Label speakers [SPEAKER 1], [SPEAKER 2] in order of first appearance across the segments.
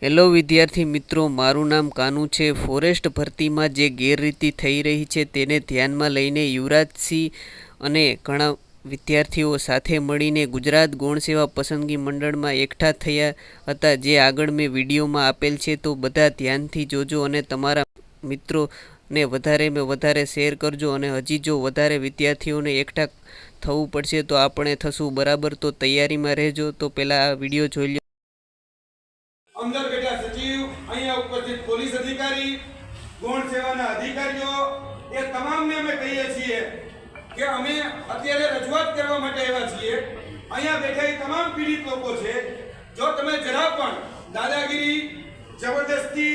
[SPEAKER 1] Hello વિદ્યાર્થી મિત્રો, મારું નામ કાનુ છે। ફોરેસ્ટ ભરતીમાં જે ગેરરીતિ થઈ રહી છે તેને ધ્યાનમાં લઈને યુવરાજસિંહ અને ઘણા વિદ્યાર્થીઓ સાથે મળીને ગુજરાત ગૌણ સેવા પસંદગી મંડળમાં એકઠા થયા હતા, જે આગળ મેં વિડીયોમાં આપેલ છે। તો બધા ધ્યાનથી જોજો અને તમારા મિત્રોને વધારે શેર કરજો। અને હજી જો વધારે વિદ્યાર્થીઓને એકઠા થવું પડશે તો આપણે થશું બરાબર। તો તૈયારીમાં રહેજો। તો પહેલાં આ વિડીયો જોઈ લો।
[SPEAKER 2] अंदर बैठा सचिव, अहिया उपस्थित पुलिस अधिकारी, गौण सेवाना अधिकारीओ, ए तमामने अमे कहीए छीए के अमे अत्यारे रजूआत करवा माटे आव्या छीए। अहिया बैठा ए तमाम पीड़ित लोको छे। जो तमे जरा पण दादागिरी, जबरदस्ती,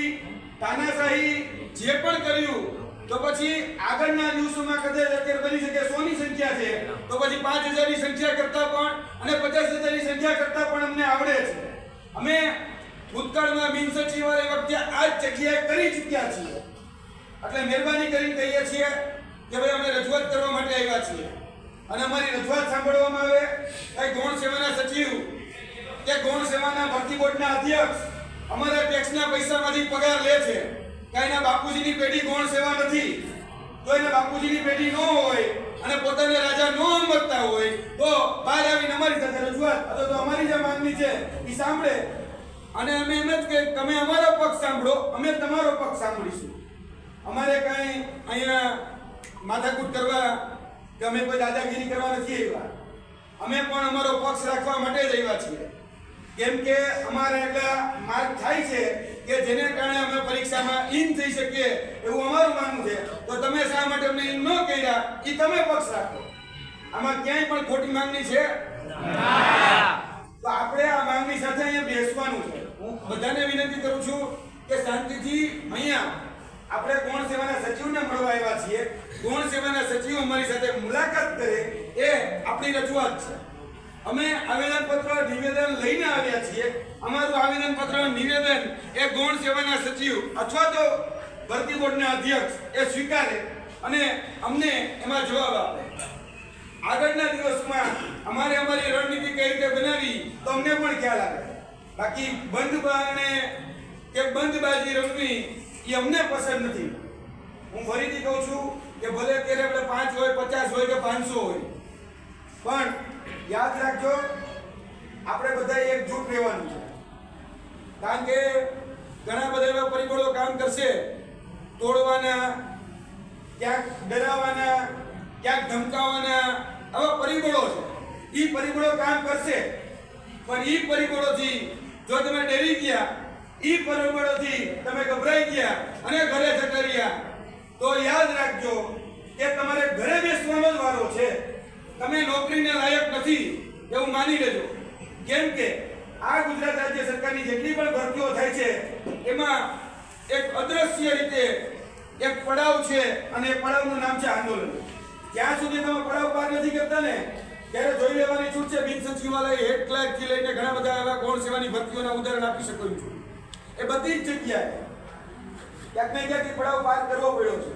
[SPEAKER 2] तानाशाही जे पण कर्યું तो પછી આગળના દિવસોમાં કદાચ અત્યારે બની શકે 100 ની સંખ્યા છે તો પછી 5000 ની સંખ્યા કરતા પણ અને 50000 ની સંખ્યા કરતા પણ અમને આવડે છે। અમે ભૂતકાળમાં બિન સચિવાલય વખતે આ જગ્યાએ કરી ચૂક્યા છીએ, એટલે મહેરબાની કરીને કહીએ છીએ કે ભાઈ અમે રજૂઆત કરવા માટે આવ્યા છીએ અને અમારી રજૂઆત સાંભળવામાં આવે। કઈ ગૌણ સેવાના સચિવ કે ગૌણ સેવાના ભરતી બોર્ડના અધ્યક્ષ અમારા ટેક્સના પૈસામાંથી પગાર લે છે, કાઈના બાપુજીની પેઢી ગૌણ સેવા નથી, તો એના બાપુજીની પેઢી ન હોય અને પોતાને રાજા ન સમજતા હોય તો બહાર આવીને અમારી સાથે રજૂઆત અથવા તો અમારી જે માંગણી છે એ સાંભળે અને અમે એમ જ કે તમે અમારો પક્ષ સાંભળો, અમે તમારો પક્ષ સાંભળીશું। અમારે કાંઈ અહીંયા માથાકૂટ કરવા કે અમે કોઈ દાદાગીરી કરવા નથી આવ્યા, અમે પણ અમારો પક્ષ રાખવા માટે જ આવ્યા છીએ। કેમ કે અમારા એટલા માર્ક થાય છે કે જેને કારણે અમે પરીક્ષામાં ઈન થઈ શકીએ એવું અમારું માનવું છે। તો તમે શા માટે અમને ઈન ન કર્યા એ તમે પક્ષ રાખો, આમાં ક્યાંય પણ ખોટી માંગણી છે ના। તો આપણે આ માંગણી સાથે અહીંયા બેસવાનું છે। હું બધાને વિનંતી કરું છું કે શાંતિથી અહીંયા આપણે ગૌણ સેવાના સચિવને મળવા આવ્યા છીએ, ગૌણ સેવાના સચિવ અમારી સાથે મુલાકાત કરે એ આપણી રજૂઆત છે। અમે આવેદનપત્ર નિવેદન લઈને આવ્યા છીએ। અમારું આવેદનપત્ર નિવેદન એ ગૌણ સેવાના સચિવ અથવા તો ભરતી બોર્ડના અધ્યક્ષ એ સ્વીકારે અને અમને એમાં જવાબ આપે। આગળના દિવસમાં અમારે અમારી રણનીતિ કઈ રીતે બનાવી તો અમને પણ ખ્યાલ આવે, બાકી બંધ બારણે કે બંધબાજી રમવી એ અમને પસંદ નથી। હું ફરીથી કહું છું કે ભલે ત્યારે આપણે 5 હોય 50 હોય કે 500 હોય, પણ યાદ રાખજો આપણે બધા એકજૂટ રહેવાનું છે, કારણ કે ઘણા બધા એવા પરિબળો કામ કરશે, તોડવાના, ક્યાંક ડરાવવાના, ક્યાંક ધમકાવવાના, આવા પરિબળો છે। એ પરિબળો કામ કરશે, પણ એ પરિબળોથી જો તમે ડરી ગયા, એ પરિબળોથી તમે ગભરાઈ ગયા અને ઘરે જતા રહ્યા તો યાદ રાખજો કે તમારે ઘરે બેસવાનો જ વારો છે, તમે નોકરીને લાયક નથી એવું માની લેજો। કેમ કે આ ગુજરાત રાજ્ય સરકારની જેટલી પણ ભરતીઓ થાય છે એમાં એક અદ્રશ્ય રીતે એક પડાવ છે અને એ પડાવનું નામ છે આંદોલન। જ્યાં સુધી તમે પડાવ પાર નથી કરતા ને ત્યારે જોઈ લેવાની છૂટ છે। બિન સચિવાલય હેડ ક્લાર્કથી લઈને ઘણા બધા એવા ગૌણ સેવાની ભરતીઓના ઉદાહરણ આપી શકું છું। એ બધી જ જગ્યાએ ક્યાંક ને ક્યાંક પડાવ પાર કરવો પડ્યો છે,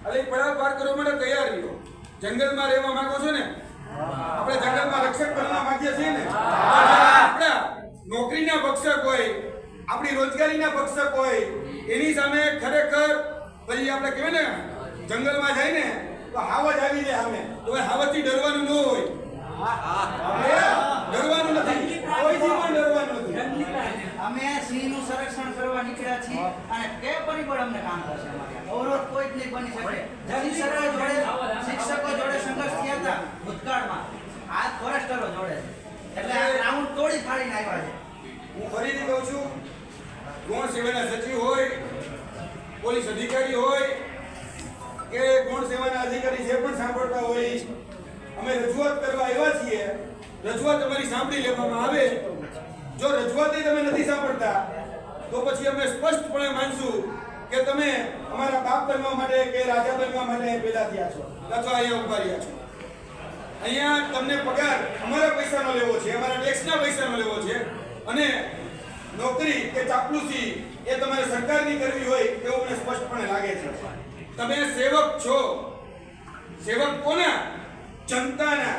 [SPEAKER 2] એટલે પડાવ પાર કરવા માટે તૈયાર રહ્યો। જંગલમાં રહેવા માંગો છો ને, આપણે જંગલમાં રક્ષક બનવા માંગીએ છીએ ને, આપણા નોકરીના ભક્ષક હોય, આપણી રોજગારીના ભક્ષક હોય, એની સામે ખરેખર પછી આપણે કહેવાય ને જંગલમાં જાય ને તો હાવજ આવી જાય સામે, તો હાવજથી ડરવાનું ન હોય, ડરવાનું નથી, કોઈથી પણ ડરવાનું નથી।
[SPEAKER 3] અમે સિંહનું સંરક્ષણ કરવા નીકળ્યા છીએ અને તે પરિબળ અમને કામ કરશે। અમારે અવરોધ કોઈ જ નહીં બની શકે। જતી સરકાર જોડે શિક્ષકો જોડે સંઘર્ષ થયા હતા ભૂતકાળમાં, આ ફોરેસ્ટરો જોડે છે, એટલે આ ગ્રાઉન્ડ તોડી ફાડીને આવ્યા છે।
[SPEAKER 2] હું ફરીથી કહું છું, ગૌણ સેવાના સચિવ હોય, પોલીસ અધિકારી હોય કે ગૌણ સેવાના અધિકારી જે પણ સાંભળતા હોય, અમે રજૂઆત કરવા આવ્યા છીએ। રજૂઆત અમારી સાંભળી લેવામાં આવે। જો રજૂઆત તમે નથી સાંભળતા તો પછી અમે સ્પષ્ટપણે માનશું કે તમે અમારા બાપ બનવા માટે કે રાજા બનવા માટે પેદા થયા છો અથવા અહીંયા ઉભા રહ્યા છો। અહીંયા તમને પગાર અમારા પૈસાનો લેવો છે, અમારા ટેક્સના પૈસાનો લેવો છે અને નોકરી કે ચાપલુસી એ તમારે સરકારની કરવી હોય એવું મને સ્પષ્ટપણે લાગે છે। તમે સેવક છો, સેવક કોના? જનતાના,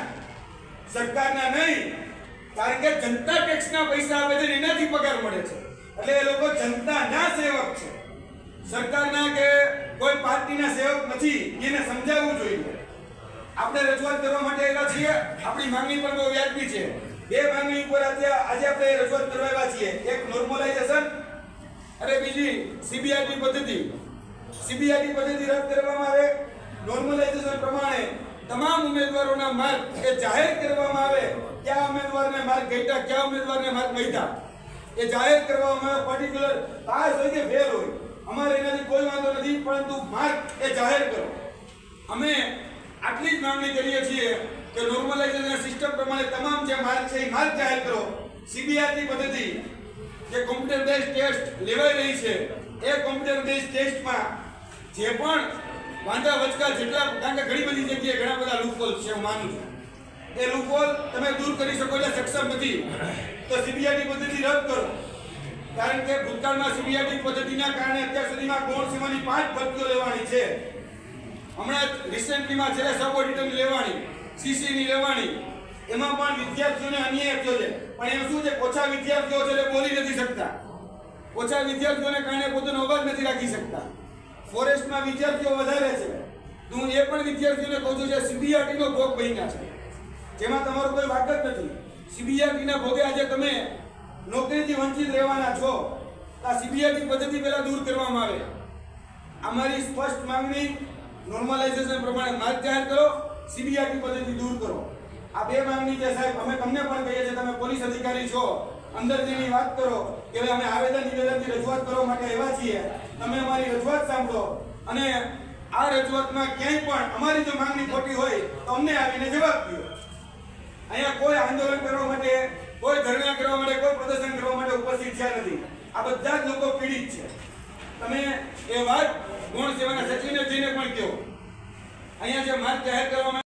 [SPEAKER 2] સરકારના નહીં। કારણ કે જનતા ટેક્સના પૈસા આપે છે એનાથી પગાર મળે છે। એટલે એ લોકો જનતાના સેવક છે, સરકારના કે કોઈ પાર્ટીના સેવક નથી. એને સમજાવવું જોઈએ. આપણે રજૂઆત કરવા માટે આવ્યા છીએ. આપણી માંગણી પણ બહુ વ્યાજબી છે. બે માંગણી ઉપર આજે આપણે રજૂઆત કરવા આવ્યા છીએ. એક નોર્મલાઇઝેશન અને બીજી સીબીઆરટી પદ્ધતિ. સીબીઆરટી પદ્ધતિ રદ કરવામાં આવે. નોર્મલાઇઝેશન પ્રમાણે તમામ ઉમેદવારોના માર્ક એ જાહેર કરવામાં આવે. કયા ઉમેદવારને માર્ક ઘટ્યા, કયા ઉમેદવારને માર્ક વધ્યા એ જાહેર કરવામાં આવે. પર્ટિક્યુલર પાસ હોય કે ફેલ હોય, અમારે એનાથી કોઈ વાંધો નથી, પરંતુ માર્ક એ જાહેર કરો. અમે આટલી જ માંગણી કરીએ છીએ કે નોર્મલાઇઝેશન સિસ્ટમ પ્રમાણે તમામ જે માર્ક છે એ માર્ક જાહેર કરો. સીબીઆરટી પદ્ધતિ જે કોમ્પ્યુટર બેઝ ટેસ્ટ લેવાઈ રહી છે એ કોમ્પ્યુટર બેઝ ટેસ્ટમાં જે પણ વાંધા વચકા જેટલા, કારણ કે ઘણી બધી જગ્યાએ ઘણા બધા લૂપહોલ છે, હું માનું છું એ લૂપહોલ તમે દૂર કરી શકો એટલે સક્ષમ નથી, તો સીબીઆરટી પદ્ધતિ રદ કરો. કારણ કે ભૂતકાળમાં સીબીઆરટી પદ્ધતિના કારણે અત્યાર સુધીમાં ગૌણ સેવાની 5 ભરતીઓ લેવાની છે. હમણાં રિસેન્ટલીમાં છેલ્લે સબ ઓડિટરની લેવાની, સીસીની લેવાની, એમાં પણ વિદ્યાર્થીઓને અન્યાય થયો છે. પણ એમાં શું છે, ઓછા વિદ્યાર્થીઓ છે એટલે બોલી નથી શકતા. ઓછા વિદ્યાર્થીઓને કારણે પોતાનો અવાજ નથી રાખી શકતા. ફોરેસ્ટમાં વિદ્યાર્થીઓ વધારે છે. તો હું એ પણ વિદ્યાર્થીઓને કહું છું કે સીબીઆરટીનો ભોગ બન્યા છે, જેમાં તમારો કોઈ વાક જ નથી. સીબીઆરટીના ભોગે આજે તમે નોકરીથી વંચિત રહેવાના છો. આ સીબીઆરટી પદ્ધતિ પહેલા દૂર કરવામાં આવે. અમારી સ્પષ્ટ માંગણી નોર્મલાઇઝેશન પ્રમાણે માર્ક જાહેર કરો, સીબીઆરટી પદ્ધતિ દૂર કરો. આ બે માંગણી છે સાહેબ. અમે તમને પણ કહીએ છીએ, તમે પોલીસ અધિકારી છો, અંદર જઈને વાત કરો કે અમે આવેદન નિવેદનથી રજૂઆત કરવા માટે આવ્યા છીએ. તમે અમારી રજૂઆત સાંભળો અને આ રજૂઆતમાં ક્યાંય પણ અમારી જો માંગણી ખોટી હોય તો અમને આવીને જવાબ દો. અહીંયા કોઈ આંદોલન કરવા માટે, કોઈ ધરણા કરવા માટે, કોઈ પ્રદર્શન કરવા માટે ઉપસ્થિત થયા નથી. આ બધા જ લોકો પીડિત છે. તમે એ વાત ગૌણ સેવાના સચિવને જઈને પણ કહો. અહીંયા જે માર્ક જાહેર કરવામાં